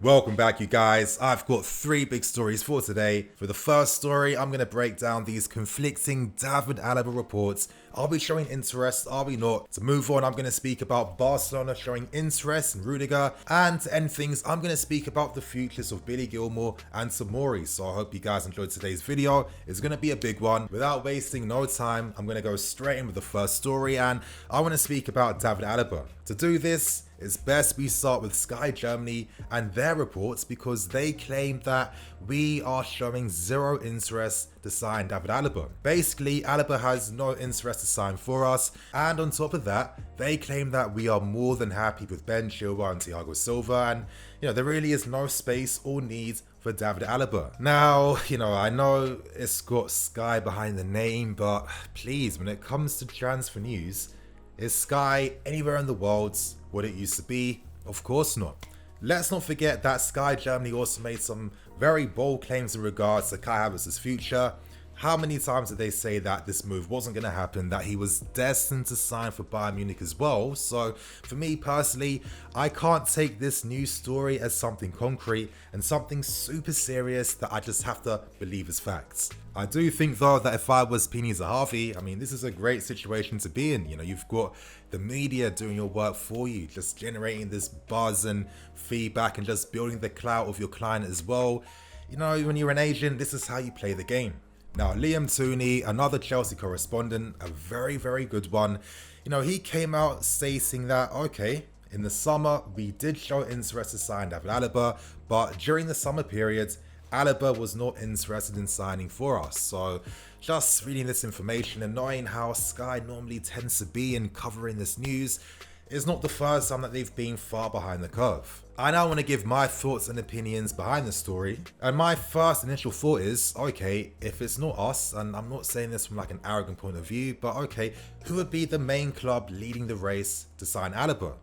Welcome back, you guys. I've got three big stories for today. For the first story, I'm going to break down these conflicting David Alaba reports. Are we showing interest? Are we not? To move on, I'm going to speak about Barcelona showing interest in Rudiger. And to end things, I'm going to speak about the futures of Gilmore and Tomori. So I hope you guys enjoyed today's video. It's going to be a big one. Without wasting no time, I'm going to go straight in with the first story. And I want to speak about David Alaba. To do this, it's best we start with Sky Germany and their reports because they claim that we are showing zero interest to sign David Alaba. Basically, Alaba has no interest to sign for us, and on top of that, they claim that we are more than happy with Ben Chilwell and Thiago Silva, and there really is no space or need for David Alaba. Now, I know it's got Sky behind the name, but please, when it comes to transfer news, is Sky anywhere in the world what it used to be? Of course not. Let's not forget that Sky Germany also made some very bold claims in regards to Kai Havertz's future. How many times did they say that this move wasn't going to happen, that he was destined to sign for Bayern Munich as well? So for me personally, I can't take this news story as something concrete and something super serious that I just have to believe as facts. I do think though that if I was Pini Zahavi, this is a great situation to be in. You've got the media doing your work for you, just generating this buzz and feedback and just building the clout of your client as well. When you're an agent, this is how you play the game. Now, Liam Tooney, another Chelsea correspondent, a very, very good one. He came out stating that, okay, in the summer, we did show interest to sign David Alaba, but during the summer period, Alaba was not interested in signing for us. So just reading this information and knowing how Sky normally tends to be in covering this news, it's not the first time that they've been far behind the curve. I now want to give my thoughts and opinions behind the story. And my first initial thought is, okay, if it's not us, and I'm not saying this from like an arrogant point of view, but okay, who would be the main club leading the race to sign Alaba?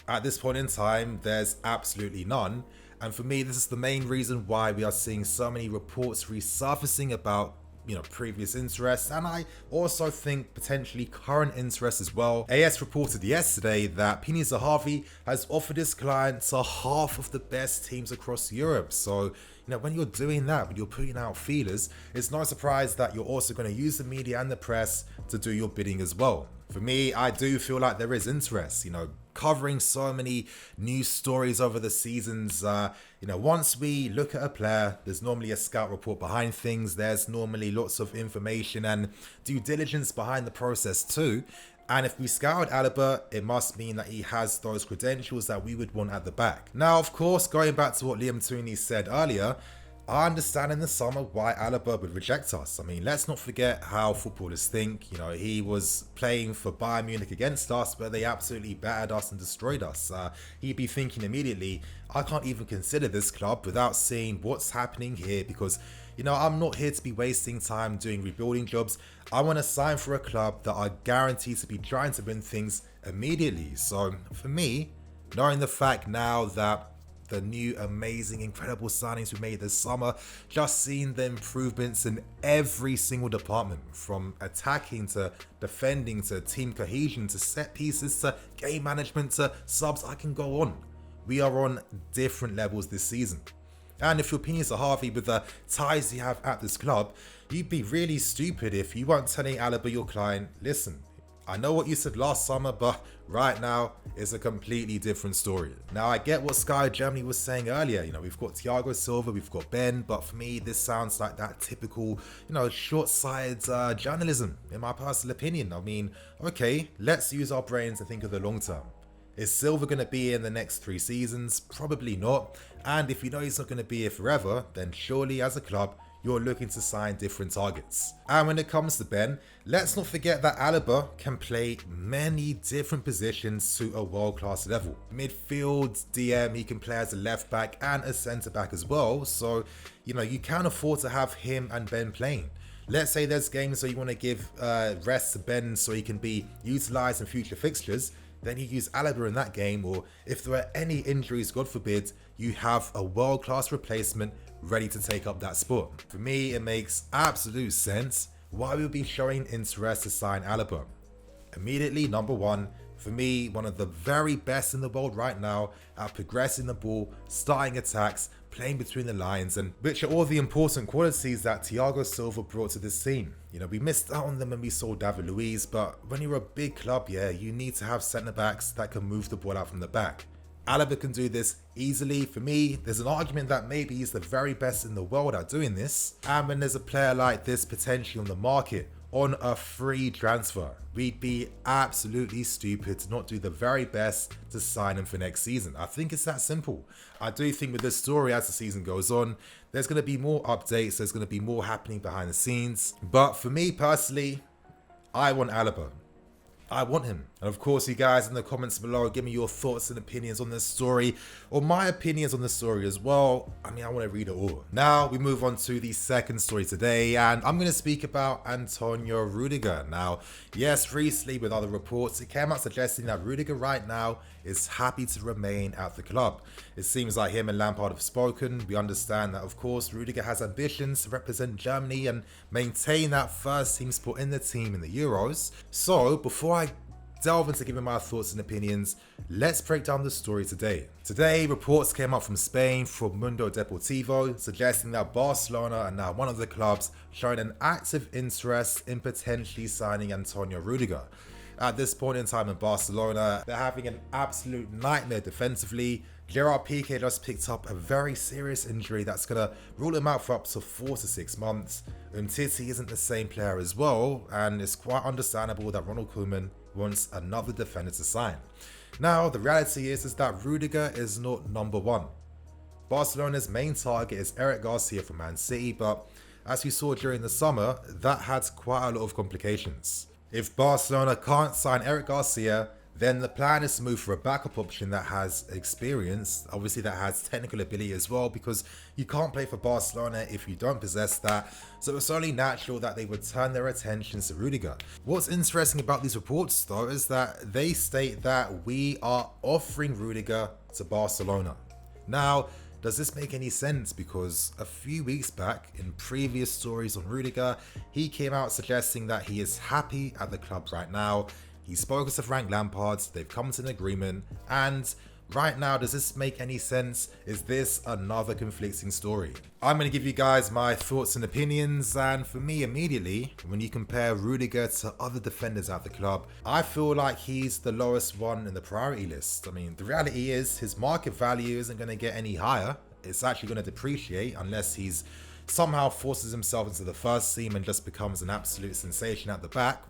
At this point in time, there's absolutely none. And for me, this is the main reason why we are seeing so many reports resurfacing about previous interest, and I also think potentially current interest as well. AS reported yesterday that Pini Zahavi has offered his client to half of the best teams across Europe. So, when you're doing that, when you're putting out feelers, it's no surprise that you're also going to use the media and the press to do your bidding as well. For me, I do feel like there is interest, covering so many news stories over the seasons. Once we look at a player, there's normally a scout report behind things. There's normally lots of information and due diligence behind the process too. And if we scout Alaba, it must mean that he has those credentials that we would want at the back. Now, of course, going back to what Liam Tooney said earlier, I understand in the summer why Alaba would reject us. Let's not forget how footballers think. He was playing for Bayern Munich against us, but they absolutely battered us and destroyed us. He'd be thinking immediately, I can't even consider this club without seeing what's happening here because, I'm not here to be wasting time doing rebuilding jobs. I want to sign for a club that are guaranteed to be trying to win things immediately. So for me, knowing the fact now that the new amazing incredible signings we made this summer, just seeing the improvements in every single department, from attacking to defending to team cohesion to set pieces to game management to subs, I can go on. We are on different levels this season. And if your opinions are Harvey with the ties you have at this club, you'd be really stupid if you weren't telling Alaba, your client, listen, I know what you said last summer, but right now it's a completely different story. Now, I get what Sky Germany was saying earlier. We've got Thiago Silva, we've got Ben, but for me, this sounds like that typical, short-sighted journalism, in my personal opinion. Okay, let's use our brains and think of the long term. Is Silva going to be in the next 3 seasons? Probably not. And if you know he's not going to be here forever, then surely as a club, you're looking to sign different targets. And when it comes to Ben, let's not forget that Alaba can play many different positions to a world-class level. Midfield, DM, he can play as a left back and a centre back as well. So, you can't afford to have him and Ben playing. Let's say there's games where you want to give rest to Ben so he can be utilised in future fixtures, then you use Alaba in that game, or if there are any injuries, God forbid, you have a world-class replacement ready to take up that spot. For me, it makes absolute sense why we would be showing interest to sign Alaba. Immediately, number one, For me, one of the very best in the world right now at progressing the ball, starting attacks, playing between the lines, and which are all the important qualities that Thiago Silva brought to this team. You know, we missed out on them when we saw David Luiz, but when you're a big club, yeah, you need to have centre-backs that can move the ball out from the back. Alaba can do this easily. For me, there's an argument that maybe he's the very best in the world at doing this. And when there's a player like this potentially on the market, on a free transfer, we'd be absolutely stupid to not do the very best to sign him for next season. I think it's that simple. I do think with this story, as the season goes on, there's going to be more updates, there's going to be more happening behind the scenes. But for me personally, I want Alaba. I want him. And of course, you guys in the comments below, give me your thoughts and opinions on this story, or my opinions on the story as well. I mean, I want to read it all. Now we move on to the second story today, and I'm going to speak about Antonio Rudiger. Now, yes, recently with other reports, it came out suggesting that Rudiger right now is happy to remain at the club. It seems like him and Lampard have spoken. We understand that, of course, Rudiger has ambitions to represent Germany and maintain that first team spot in the team in the Euros. So, before I delve into giving my thoughts and opinions, let's break down the story today. Today, reports came out from Spain from Mundo Deportivo suggesting that Barcelona are now one of the clubs showing an active interest in potentially signing Antonio Rudiger. At this point in time in Barcelona, they're having an absolute nightmare defensively. Gerard Piqué just picked up a very serious injury that's going to rule him out for up to 4 to 6 months. Umtiti isn't the same player as well, and it's quite understandable that Ronald Koeman wants another defender to sign. Now, the reality is that Rudiger is not number one. Barcelona's main target is Eric Garcia from Man City, but as we saw during the summer, that had quite a lot of complications. If Barcelona can't sign Eric Garcia, then the plan is to move for a backup option that has experience, obviously that has technical ability as well, because you can't play for Barcelona if you don't possess that. So it's only natural that they would turn their attentions to Rudiger. What's interesting about these reports though is that they state that we are offering Rudiger to Barcelona. Now, does this make any sense? Because a few weeks back, in previous stories on Rudiger, he came out suggesting that he is happy at the club right now. He's spoken to Frank Lampard, they've come to an agreement, and right now, does this make any sense? Is this another conflicting story? I'm going to give you guys my thoughts and opinions, and for me immediately, when you compare Rudiger to other defenders at the club, I feel like he's the lowest one in the priority list. I mean, the reality is his market value isn't going to get any higher. It's actually going to depreciate unless he's somehow forces himself into the first team and just becomes an absolute sensation at the back,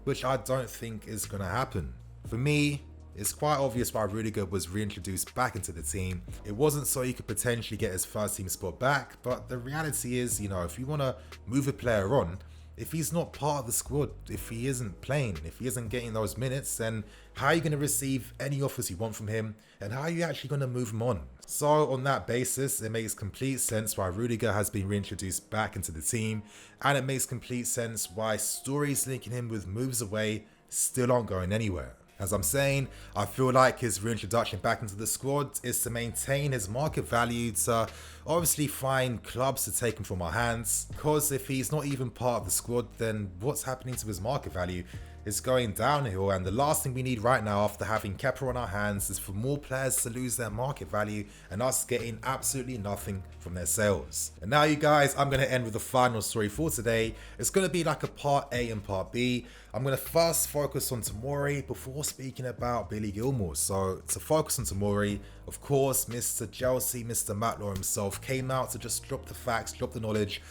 which I don't think is going to happen. For me, it's quite obvious why Rudiger was reintroduced back into the team. It wasn't so he could potentially get his first team spot back, but the reality is, you know, if you want to move a player on, if he's not part of the squad, if he isn't playing, if he isn't getting those minutes, then how are you going to receive any offers you want from him? And how are you actually going to move him on? So on that basis, it makes complete sense why Rudiger has been reintroduced back into the team. And it makes complete sense why stories linking him with moves away still aren't going anywhere. As I'm saying, I feel like his reintroduction back into the squad is to maintain his market value, to obviously find clubs to take him from our hands. Because if he's not even part of the squad, then what's happening to his market value? It's going downhill, and the last thing we need right now after having Kepa on our hands is for more players to lose their market value and us getting absolutely nothing from their sales. And now you guys, I'm going to end with the final story for today. It's going to be like a part A and part B. I'm going to first focus on Tomori before speaking about Billy Gilmore. So to focus on Tomori, of course, Mr. Chelsea, Mr. Matt Law himself came out to just drop the facts, drop the knowledge.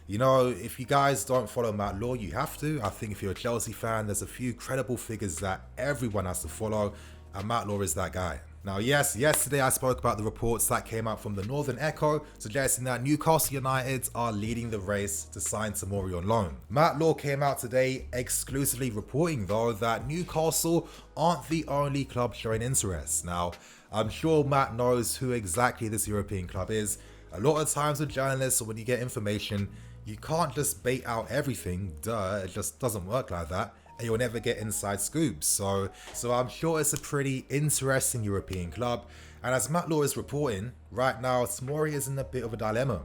You know, if you guys don't follow Matt Law, you have to. I think if you're a Chelsea fan, there's a few credible figures that everyone has to follow, and Matt Law is that guy. Now, yes, yesterday I spoke about the reports that came out from the Northern Echo, suggesting that Newcastle United are leading the race to sign Tomori on loan. Matt Law came out today exclusively reporting, though, that Newcastle aren't the only club showing interest. Now, I'm sure Matt knows who exactly this European club is. A lot of times with journalists, or when you get information, you can't just bait out everything, it just doesn't work like that, and you'll never get inside scoops. So I'm sure it's a pretty interesting European club, and as Matt Law is reporting, right now Tomori is in a bit of a dilemma.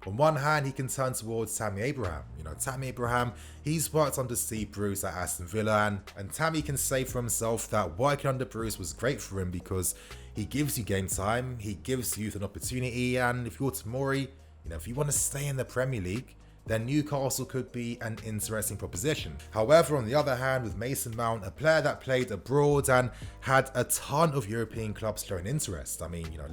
On one hand, he can turn towards Tammy Abraham. Tammy Abraham, he's worked under Steve Bruce at Aston Villa, and Tammy can say for himself that working under Bruce was great for him because he gives you game time, he gives youth an opportunity, and if you're Tomori, if you want to stay in the Premier League, then Newcastle could be an interesting proposition. However, on the other hand, with Mason Mount, a player that played abroad and had a ton of European clubs showing interest.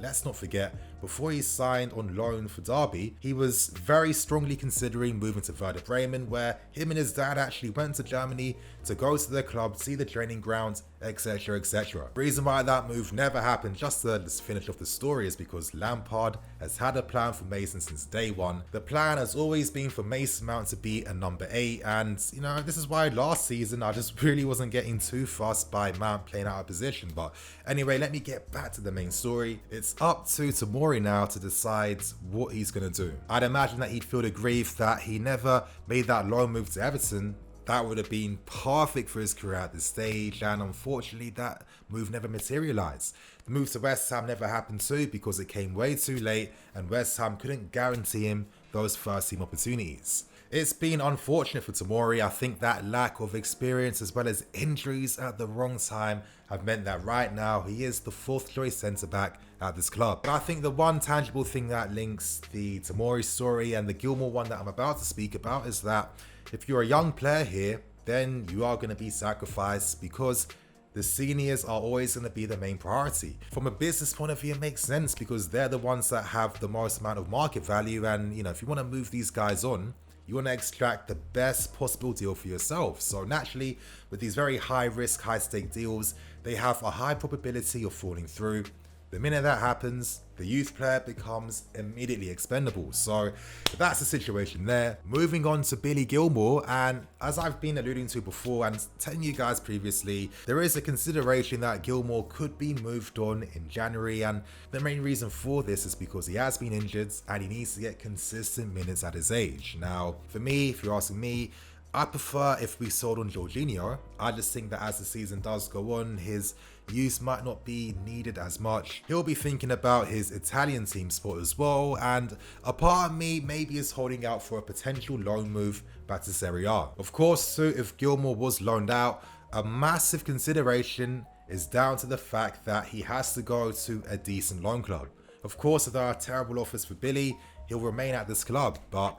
Let's not forget, before he signed on loan for Derby, he was very strongly considering moving to Werder Bremen, where him and his dad actually went to Germany to go to the club, see the training grounds, etc, etc. The reason why that move never happened, just to finish off the story, is because Lampard has had a plan for Mason since day one. The plan has always been for Mason Mount to be a number 8, and this is why last season I just really wasn't getting too fussed by Mount playing out of position. But anyway, let me get back to the main story. It's up to Tomori now to decide what he's going to do. I'd imagine that he'd feel aggrieved that he never made that loan move to Everton. That would have been perfect for his career at this stage, and unfortunately that move never materialized. The move to West Ham never happened too because it came way too late and West Ham couldn't guarantee him those first team opportunities. It's been unfortunate for Tomori. I think that lack of experience as well as injuries at the wrong time have meant that right now he is the 4th choice centre back at this club. But I think the one tangible thing that links the Tomori story and the Gilmore one that I'm about to speak about is that if you're a young player here, then you are going to be sacrificed because the seniors are always going to be the main priority. From a business point of view, it makes sense because they're the ones that have the most amount of market value, and if you want to move these guys on, you want to extract the best possible deal for yourself. So naturally, with these very high risk, high stake deals, they have a high probability of falling through. The minute that happens, the youth player becomes immediately expendable. So that's the situation there. Moving on to Billy Gilmore, and as I've been alluding to before and telling you guys previously, there is a consideration that Gilmore could be moved on in January, and the main reason for this is because he has been injured and he needs to get consistent minutes at his age. Now, for me, if you're asking me, I prefer if we sold on Jorginho. I just think that as the season does go on, his use might not be needed as much. He'll be thinking about his Italian team spot as well, and a part of me maybe is holding out for a potential loan move back to Serie A. Of course, too, if Gilmore was loaned out, a massive consideration is down to the fact that he has to go to a decent loan club. Of course, if there are terrible offers for Billy, he'll remain at this club, but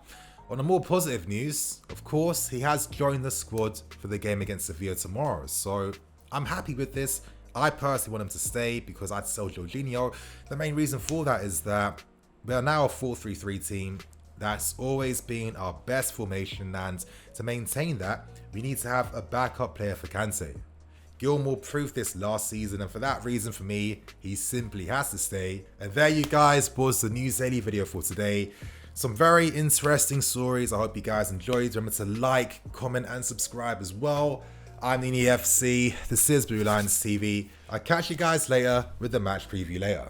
on a more positive news, of course, he has joined the squad for the game against Sevilla tomorrow, so I'm happy with this. I personally want him to stay because I'd sell Jorginho. The main reason for that is that we are now a 4-3-3 team. That's always been our best formation, and to maintain that, we need to have a backup player for Kante. Gilmore proved this last season, and for that reason for me, he simply has to stay. And there you guys was the News Daily video for today. Some very interesting stories. I hope you guys enjoyed. Remember to like, comment, and subscribe as well. I'm Nini FC. This is Blue Lions TV. I'll catch you guys later with the match preview later.